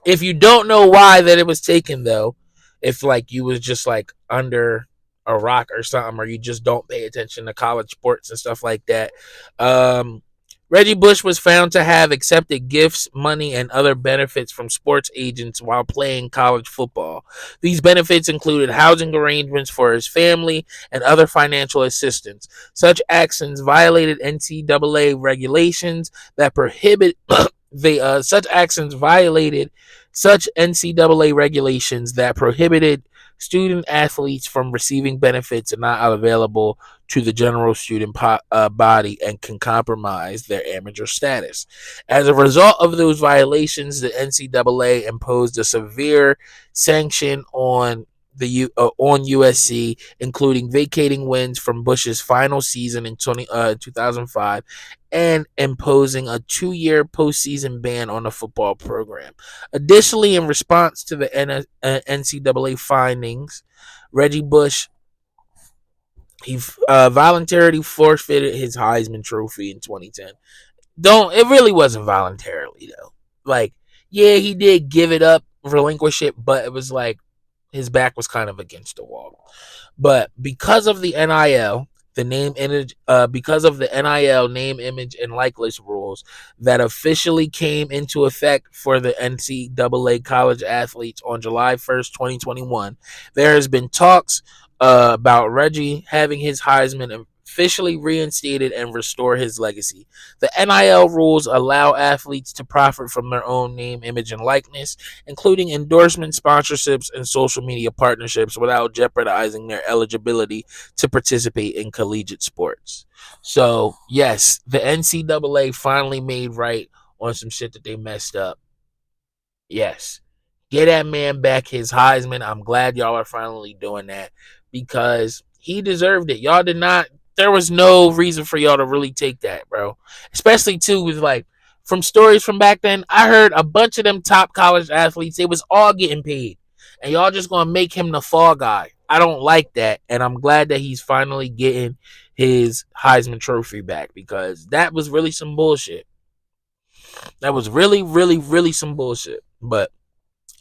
if you don't know why that it was taken, though, if like you was just like under a rock or something, or you just don't pay attention to college sports and stuff like that, um, Reggie Bush was found to have accepted gifts, money, and other benefits from sports agents while playing college football. These benefits included housing arrangements for his family and other financial assistance. Such actions violated NCAA regulations that prohibit such actions violated such NCAA regulations that prohibited student athletes from receiving benefits and not available to the general student body and can compromise their amateur status. As a result of those violations, the NCAA imposed a severe sanction on USC, including vacating wins from Bush's final season in 2005 and imposing a 2-year postseason ban on the football program. Additionally, in response to the NCAA findings, Reggie Bush he voluntarily forfeited his Heisman Trophy in 2010. Don't It really wasn't voluntarily though. Like, yeah, he did give it up, relinquish it, but it was like his back was kind of against the wall. But because of the NIL, because of the NIL name, image, and likeness rules that officially came into effect for the NCAA college athletes on July 1st, 2021, there has been talks about Reggie having his Heisman officially reinstated and restore his legacy. The NIL rules allow athletes to profit from their own name, image, and likeness, including endorsement, sponsorships, and social media partnerships without jeopardizing their eligibility to participate in collegiate sports. So, yes, the NCAA finally made right on some shit that they messed up. Yes. Get that man back his Heisman. I'm glad y'all are finally doing that because he deserved it. Y'all did not. There was no reason for y'all to really take that, bro. Especially too with like from stories from back then. I heard a bunch of them top college athletes. They was all getting paid, and y'all just gonna make him the fall guy. I don't like that, and I'm glad that he's finally getting his Heisman Trophy back because that was really some bullshit. That was really, really, really some bullshit. But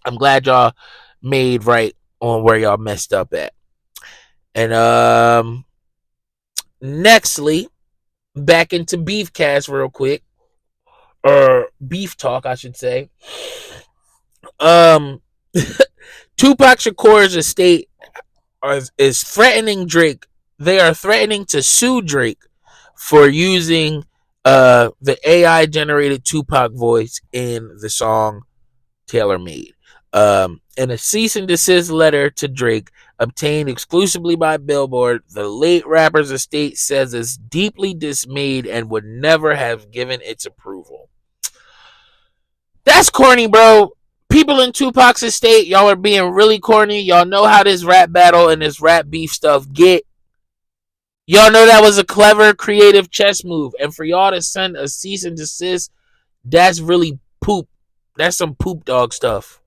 I'm glad y'all made right on where y'all messed up at. And nextly, back into Beefcast real quick. Or beef talk, I should say. Um Tupac Shakur's estate is threatening Drake. They are threatening to sue Drake for using the AI generated Tupac voice in the song Tailor Made. In a cease and desist letter to Drake, obtained exclusively by Billboard, the late rapper's estate says it's deeply dismayed and would never have given its approval. That's corny, bro. People in Tupac's estate, y'all are being really corny. Y'all know how this rap battle and this rap beef stuff get. Y'all know that was a clever, creative chess move. And for y'all to send a cease and desist, that's really poop. That's some poop dog stuff.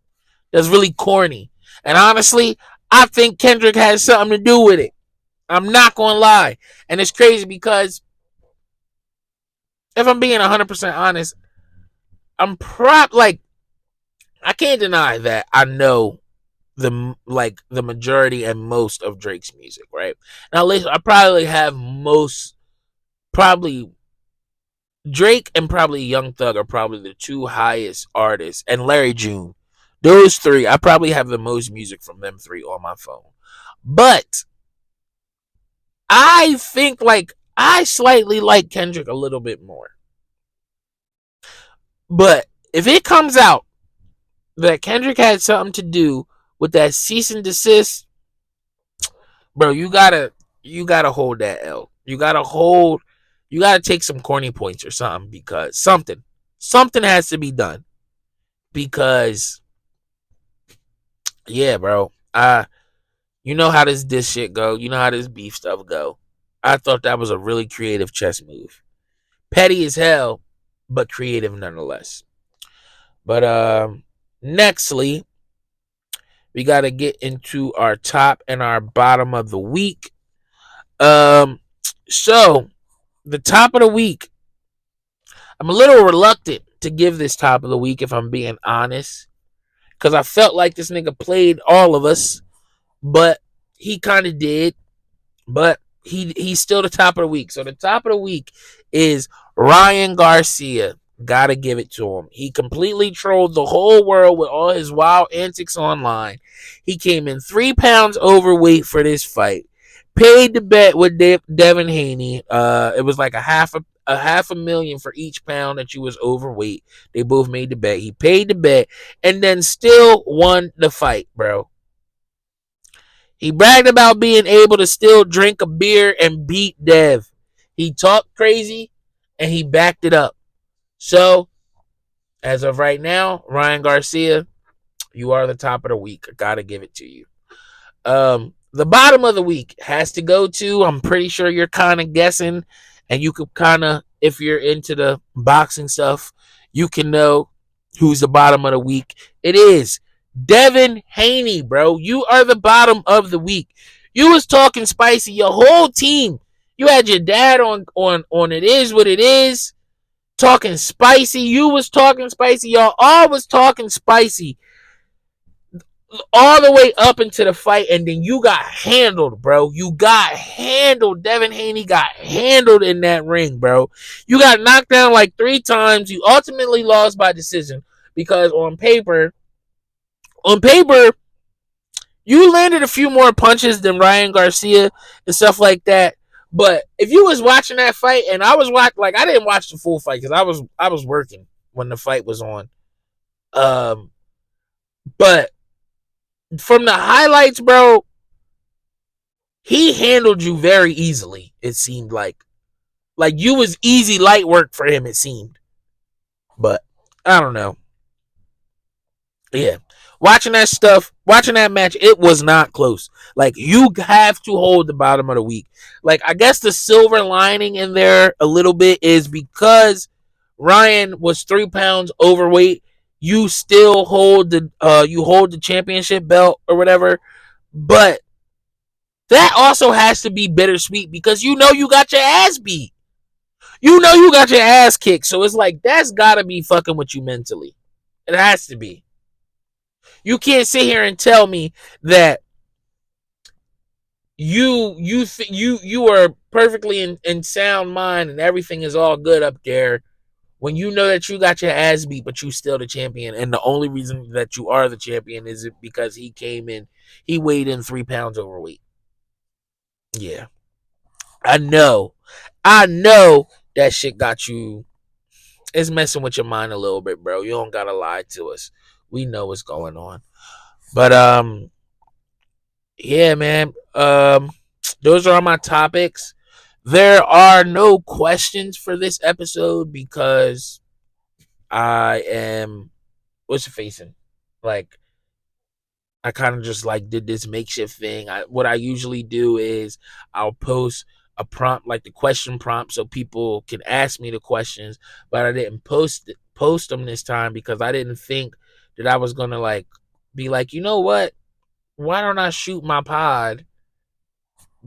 That's really corny. And honestly, I think Kendrick has something to do with it. I'm not going to lie. And it's crazy because if I'm being 100% honest, I can't deny that I know the majority and most of Drake's music, right? Now, listen, I probably have probably Drake and probably Young Thug are probably the two highest artists, and Larry June, Those three, I probably have the most music from them three on my phone. But I think I slightly like Kendrick a little bit more. But if it comes out that Kendrick had something to do with that cease and desist, bro, you gotta hold that L. You gotta take some corny points or something, because something has to be done. Because yeah, bro, you know how this shit go. You know how this beef stuff go. I thought that was a really creative chess move. Petty as hell, but creative nonetheless. But nextly, we got to get into our top and our bottom of the week. So the top of the week, I'm a little reluctant to give this top of the week if I'm being honest, because I felt like this nigga played all of us, but he kind of did. But he's still the top of the week. So the top of the week is Ryan Garcia. Gotta give it to him. He completely trolled the whole world with all his wild antics online. He came in 3 pounds overweight for this fight. Paid the bet with Devin Haney. It was like a half a million for each pound that you was overweight. They both made the bet. He paid the bet and then still won the fight, bro. He bragged about being able to still drink a beer and beat Dev. He talked crazy and he backed it up. So, as of right now, Ryan Garcia, you are the top of the week. I gotta give it to you. The bottom of the week has to go to, I'm pretty sure you're kind of guessing, and you could kind of, if you're into the boxing stuff, you can know who's the bottom of the week. It is Devin Haney, bro. You are the bottom of the week. You was talking spicy, your whole team. You had your dad on It Is What It Is, talking spicy. You was talking spicy. Y'all all was talking spicy all the way up into the fight, and then you got handled, bro. You got handled. Devin Haney got handled in that ring, bro. You got knocked down like 3 times. You ultimately lost by decision because on paper, you landed a few more punches than Ryan Garcia and stuff like that. But if you was watching that fight, and I was watching, like, I didn't watch the full fight because I was working when the fight was on. But from the highlights, bro, he handled you very easily. It seemed like you was easy light work for him. It seemed, but I don't know. Yeah, watching that match, it was not close. Like, you have to hold the bottom of the week. Like, I guess the silver lining in there a little bit is because Ryan was 3 pounds overweight. You still hold the championship belt or whatever, but that also has to be bittersweet because you got your ass beat. You got your ass kicked. So it's like, that's gotta be fucking with you mentally. It has to be. You can't sit here and tell me that you are perfectly in sound mind and everything is all good up there when you know that you got your ass beat, but you still the champion. And the only reason that you are the champion is because he weighed in 3 pounds overweight. Yeah. I know that shit got you. It's messing with your mind a little bit, bro. You don't gotta lie to us. We know what's going on. But yeah, man. Those are all my topics. There are no questions for this episode because I am what's it facing? Like, I kind of just like did this makeshift thing. What I usually do is I'll post a prompt, like the question prompt, so people can ask me the questions. But I didn't post them this time because I didn't think that I was gonna like be like, you know what? Why don't I shoot my pod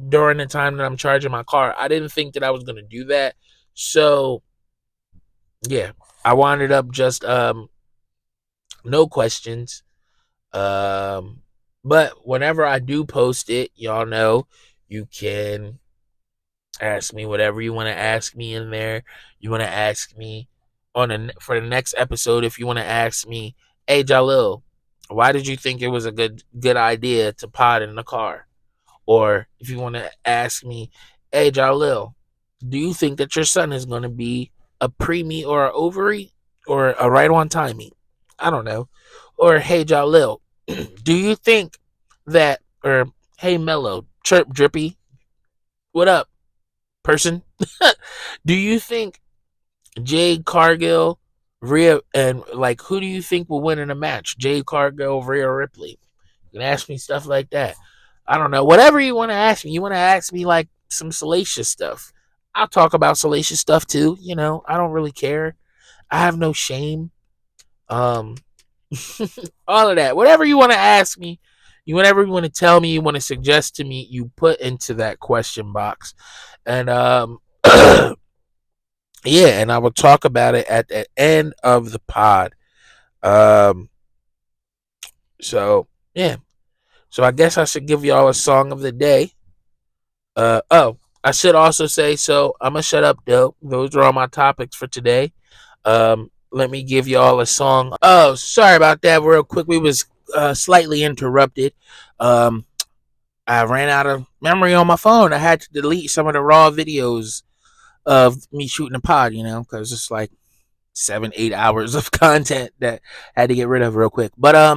during the time that I'm charging my car? I didn't think that I was gonna do that. So yeah, I wound up just no questions. But whenever I do post it, y'all know you can ask me whatever you want to ask me in there. You want to ask me for the next episode. If you want to ask me, hey Jalil, why did you think it was a good idea to pod in the car? Or if you want to ask me, hey Jalil, do you think that your son is going to be a preemie or an ovary or a right on timing? I don't know. Or hey Jalil, do you think that, or hey Mellow, chirp drippy, what up, person? Do you think Jade Cargill, Rhea, and like who do you think will win in a match? Jade Cargill, Rhea Ripley. You can ask me stuff like that. I don't know. Whatever you want to ask me. You want to ask me like some salacious stuff. I'll talk about salacious stuff too. You know, I don't really care. I have no shame. Um, all of that. Whatever you want to ask me, whatever you want to tell me, you want to suggest to me, you put into that question box. And yeah, and I will talk about it at the end of the pod. Um, so yeah. So I guess I should give y'all a song of the day. Oh, I should also say, so I'm gonna shut up though. Those are all my topics for today. Let me give y'all a song. Oh, sorry about that. Real quick, we was slightly interrupted. I ran out of memory on my phone. I had to delete some of the raw videos of me shooting a pod, you know, because it's like 7-8 hours of content that I had to get rid of real quick. But I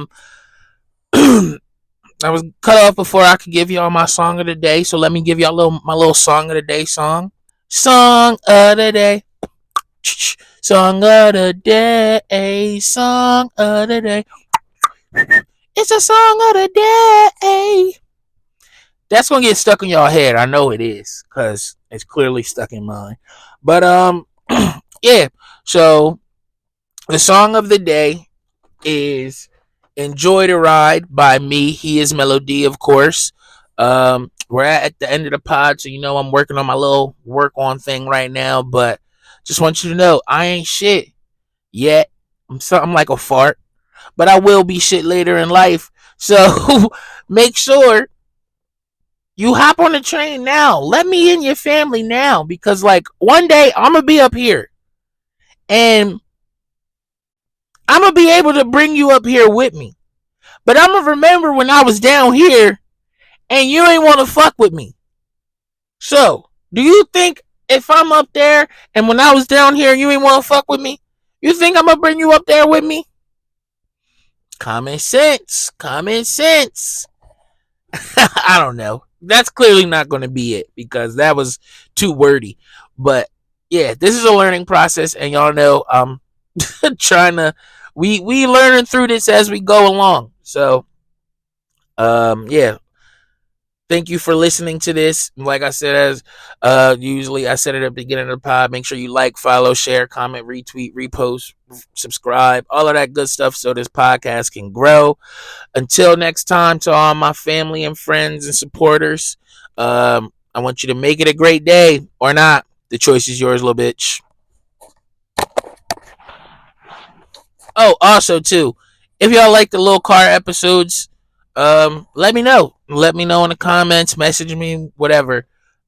was cut off before I could give y'all my song of the day, so let me give y'all my little song of the day song. Song of the day. Song of the day. Song of the day. It's a song of the day. That's gonna get stuck in y'all head. I know it is, cause it's clearly stuck in mine. But yeah. So the song of the day is "Enjoy the Ride" by me, HeIsMellowD, of course. We're at the end of the pod, so you know I'm working on my little work on thing right now. But just want you to know I ain't shit yet. I'm something like a fart, but I will be shit later in life. So make sure you hop on the train now. Let me in your family now, because like one day I'm gonna be up here, and I'm gonna be able to bring you up here with me. But I'm gonna remember when I was down here, and you ain't want to fuck with me. So, do you think if I'm up there and when I was down here you ain't want to fuck with me, you think I'm gonna bring you up there with me? Common sense. Common sense. I don't know. That's clearly not going to be it, because that was too wordy. But yeah, this is a learning process, and y'all know I'm trying to we learning through this as we go along. So yeah. Thank you for listening to this. Like I said, as usually I said it at the beginning of the pod, make sure you like, follow, share, comment, retweet, repost, subscribe, all of that good stuff so this podcast can grow. Until next time, to all my family and friends and supporters, I want you to make it a great day or not. The choice is yours, little bitch. Oh, also too, if y'all like the little car episodes, let me know. Let me know in the comments, message me, whatever.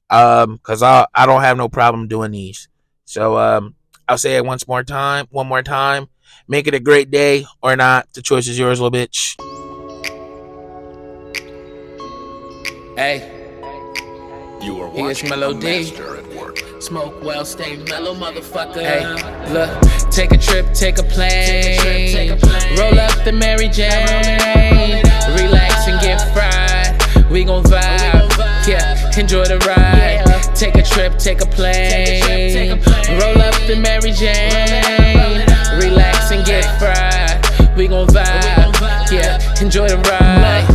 Cause I don't have no problem doing these. So I'll say it one more time. Make it a great day or not. The choice is yours, little bitch. Hey, you are watching HeIsMellowD at work. Smoke well, stay mellow, motherfucker. Hey, look, take a trip, take a plane. Roll up the Mary Jane. Relax and get fried. We gon' vibe, yeah, enjoy the ride. Take a trip, take a plane. Roll up the Mary Jane. Relax and get fried. We gon' vibe, yeah, enjoy the ride.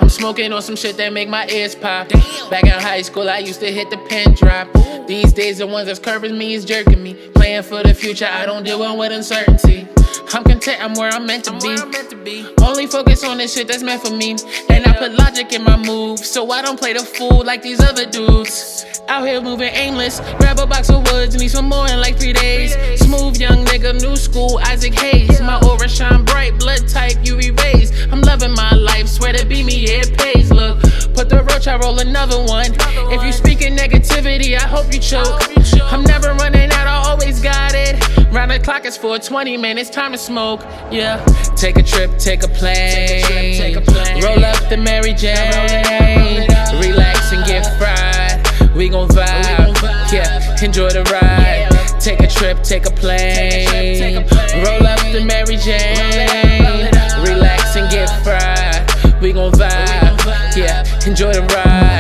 I'm smoking on some shit that make my ears pop. Back in high school, I used to hit the pen drop. These days, the ones that's curving me is jerking me. Playing for the future, I don't deal with uncertainty. I'm content, I'm where I'm meant to be. Only focus on the shit that's meant for me. And I put logic in my moves, so I don't play the fool like these other dudes. Out here moving aimless, grab a box of woods, need some more in like 3 days. Smooth young nigga, new school, Isaac Hayes. My aura shine bright, blood type UV rays. I'm loving my life, swear to be me, yeah, it pays. Look, put the roach, I roll another one. If you speaking negativity, I hope you choke. I'm never running out, I always got it. Round the the clock is 4:20, man, it's time to smoke. Yeah, take a trip, take a plane. Roll up the Mary Jane. Relax and get fried. We gon' vibe, yeah, enjoy the ride. Take a trip, take a plane. Roll up the Mary Jane. Relax and get fried. We gon' vibe, yeah, enjoy the ride.